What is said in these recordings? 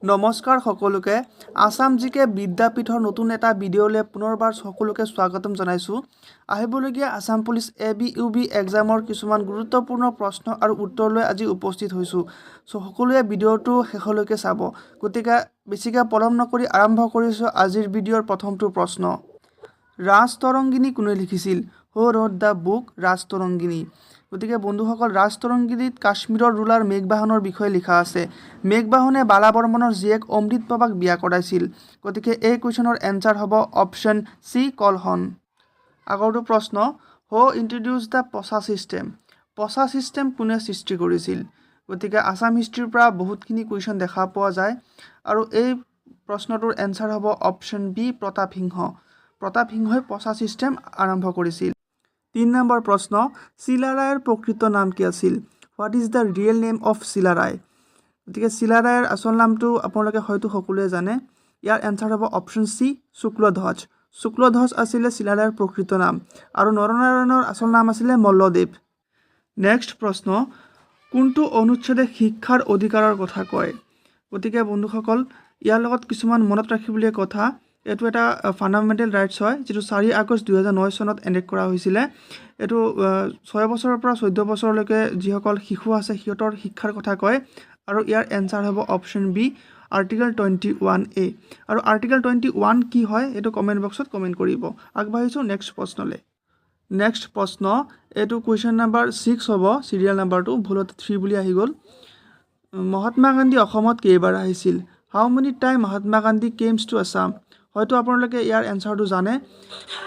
নমস্কাৰ সকলোকে আসাম জিকে বিদ্যাপীঠৰ নতুন এটা ভিডিঅ'লৈ পুনৰবাৰ সকলোকে স্বাগতম জনাইছোঁ আহিবলগীয়া আসাম পুলিচ ABUB এক্সামৰ কিছুমান গুৰুত্বপূৰ্ণ প্ৰশ্ন আৰু উত্তৰলৈ আজি উপস্থিত হৈছোঁ সকলোৱে ভিডিঅ'টো শেষলৈকে চাব গতিকে বেছিকৈ পলম নকৰি আৰম্ভ কৰিছোঁ আজিৰ ভিডিঅ'ৰ প্ৰথমটো প্ৰশ্ন ৰাজতৰংগিনী কোনে লিখিছিল হু ৰট দ্য বুক ৰাজতৰংগিনী গতিকে বন্ধুসকল ৰাজতৰংগিনীত কাশ্মীৰৰ ৰুলাৰ মেঘবাহনৰ বিষয়ে লিখা আছে মেঘবাহনে বালা বৰ্মনৰ জীয়েক অমৃত প্ৰভাক বিয়া কৰাইছিল গতিকে এই কুৱেশ্যনৰ এনসাৰ হ'ব অপশ্যন সি কলহন আগৰটো প্ৰশ্ন হু ইন্ট্ৰডিউস দ্য পছা সিস্টেম কোনে সৃষ্টি কৰিছিল গতিকে আসাম হিষ্ট্ৰীৰ পৰা বহুতখিনি কুৱেশ্যন দেখা পোৱা যায় আৰু এই প্ৰশ্নটোৰ এনসাৰ হ'ব অপশ্যন বি প্ৰতাপ সিংহই পছা সিস্টেম আৰম্ভ কৰিছিল 3 নম্বৰ প্ৰশ্ন চিলাৰায়ৰ প্ৰকৃত নাম কি আছিল what is the real name of Chilarai গতিকে চিলাৰায়ৰ আসল নামটো আপোনালোকে হয়তো সকলোৱে জানে ইয়াৰ এনসাৰ হ'ব অপশ্যন সি শুক্লধ্বজ আছিলে চিলাৰায়ৰ প্ৰকৃত নাম আৰু নৰনাৰায়ণৰ আসল নাম আছিলে মল্লদেৱ নেক্সট প্ৰশ্ন কোনটো অনুচ্ছেদে শিক্ষাৰ অধিকাৰৰ কথা কয় গতিকে বন্ধুসকল ইয়াৰ লগত কিছুমান মনত ৰাখিবলগীয়া কথা এটো এটা ফান্ডামেন্টাল ৰাইটস হয় যেটো 4 আগষ্ট 2009 চনত এন্ডেক্ট কৰা হৈছিল এটো 6 বছৰৰ পৰা 14 বছৰলৈকে যিসকল শিশু আছে হিয়তৰ শিক্ষাৰ কথা কয় আৰু ইয়াৰ এনসাৰ হ'ব অপশ্যন বি আৰ্টিকল 21A আৰু আৰ্টিকল 21 কি হয় এটো কমেন্ট বক্সত কমেন্ট কৰিব আগবাঢ়িছো নেক্সট প্ৰশ্ন এটো কোৱেশ্চন নাম্বাৰ 6 হ'ব সিৰিয়াল নাম্বাৰটো ভুলত 3 বুলি আহি গল মহাত্মা গান্ধী অসমত কেইবাৰ আহিছিল how many time Mahatma Gandhi came to Assam হয়তো আপোনালোকে ইয়াৰ এনসাৰটো জানে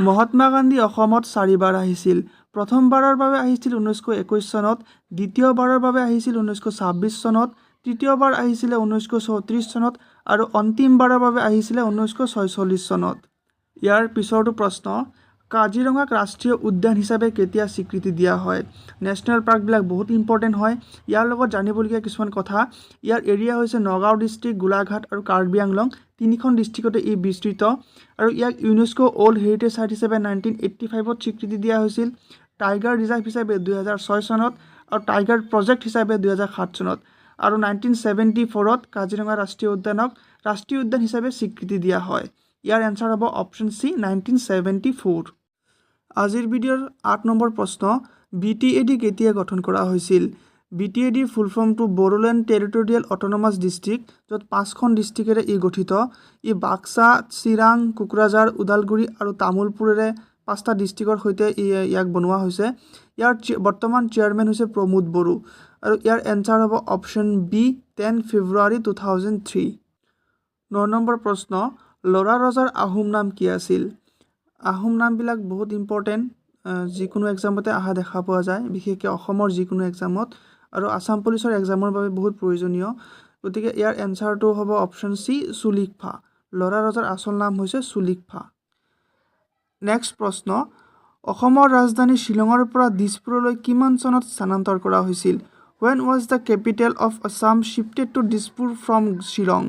মহাত্মা গান্ধী অসমত 4 বাৰ আহিছিল প্ৰথমবাৰৰ বাবে আহিছিল 1921 চনত দ্বিতীয়বাৰৰ বাবে আহিছিল 1926 চনত তৃতীয়বাৰ আহিছিল 1934 চনত আৰু অন্তিমবাৰৰ বাবে আহিছিল 1946 চনত ইয়াৰ পিছৰটো প্ৰশ্ন কাজিৰঙাক ৰাষ্ট্ৰীয় উদ্যান হিচাপে কেতিয়া স্বীকৃতি দিয়া হয় নেশনাল পাৰ্ক বিলাক বহুত ইম্পৰ্টেন্ট হয় ইয়াৰ লগত জানিবলগীয়া কিছুমান কথা ইয়াৰ এৰিয়া হৈছে নগাঁও ডিস্ট্ৰিক্ট গোলাঘাট আৰু কাৰ্বি আংলং তিনিখন ডিস্ট্ৰিক্টতে ই বিস্তৃত আৰু ইয়াক ইউনেস্কো ওল্ড হেৰিটেজ সাইট হিচাপে 1985 ত স্বীকৃতি দিয়া হৈছিল টাইগাৰ ৰিজাৰ্ভ হিচাপে 2006 চনত আৰু টাইগাৰ প্ৰজেক্ট হিচাপে 2007 চনত আৰু 1974 ত কাজিৰঙা ৰাষ্ট্ৰীয় উদ্যানক ৰাষ্ট্ৰীয় উদ্যান হিচাপে স্বীকৃতি দিয়া হয় ইয়াৰ এনসাৰ হ'ব অপশ্যন সি 1974 আজিৰ ভিডিঅ'ৰ 8 নম্বৰ প্ৰশ্ন BTAD কেতিয়া গঠন কৰা হৈছিল BTAD ফুল ফৰ্মটো বড়োলেণ্ড টেৰিটৰিয়েল অটোনমাস ডিস্ট্ৰিক্ট য'ত 5খন ডিস্ট্ৰিক্টৰে ই গঠিত ই বাক্সা চিৰাং কোকৰাঝাৰ উদালগুৰি আৰু তামুলপুৰৰে 5টা ডিস্ট্ৰিক্টৰ সৈতে ইয়াক বনোৱা হৈছে ইয়াৰ বৰ্তমান চেয়াৰম্যান হৈছে প্ৰমোদ বড়ো আৰু ইয়াৰ এনসাৰ হ'ব অপশ্যন বি 10 ফেব্ৰুৱাৰী 2003 9 নম্বৰ প্ৰশ্ন লৰা ৰজাৰ আহোম নাম কি আছিল আহোম নামবিলাক বহুত ইম্পৰ্টেন্ট যিকোনো এক্সামতে আহা দেখা পোৱা যায় বিশেষকৈ অসমৰ যিকোনো এক্সামত আৰু আসাম পুলিচৰ এক্সামৰ বাবে বহুত প্ৰয়োজনীয় গতিকে ইয়াৰ এনসাৰটো হ'ব অপশ্যন সি সুলিকফা লৰা ৰজাৰ আসল নাম হৈছে সুলিকফা নেক্সট প্ৰশ্ন অসমৰ ৰাজধানী শিলঙৰ পৰা দিছপুৰলৈ কিমান চনত স্থানান্তৰ কৰা হৈছিল when was the capital of Assam shifted to Dispur from Shillong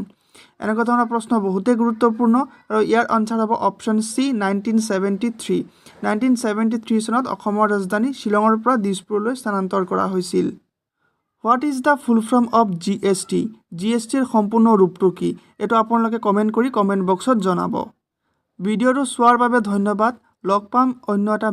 এনেকুৱা ধৰণৰ প্ৰশ্ন বহুতেই গুৰুত্বপূৰ্ণ আৰু ইয়াৰ আনসাৰ হ'ব অপশ্যন সি 1973 চনত অসমৰ ৰাজধানী শিলঙৰ পৰা দিছপুৰলৈ স্থানান্তৰ কৰা হৈছিল what is the full form of GSTৰ সম্পূৰ্ণ ৰূপটো কি এটো আপোনালোকে কমেন্ট কৰি কমেন্ট বক্সত জনাব ভিডিঅ'টো চোৱাৰ বাবে ধন্যবাদ লগ পাম অন্য এটা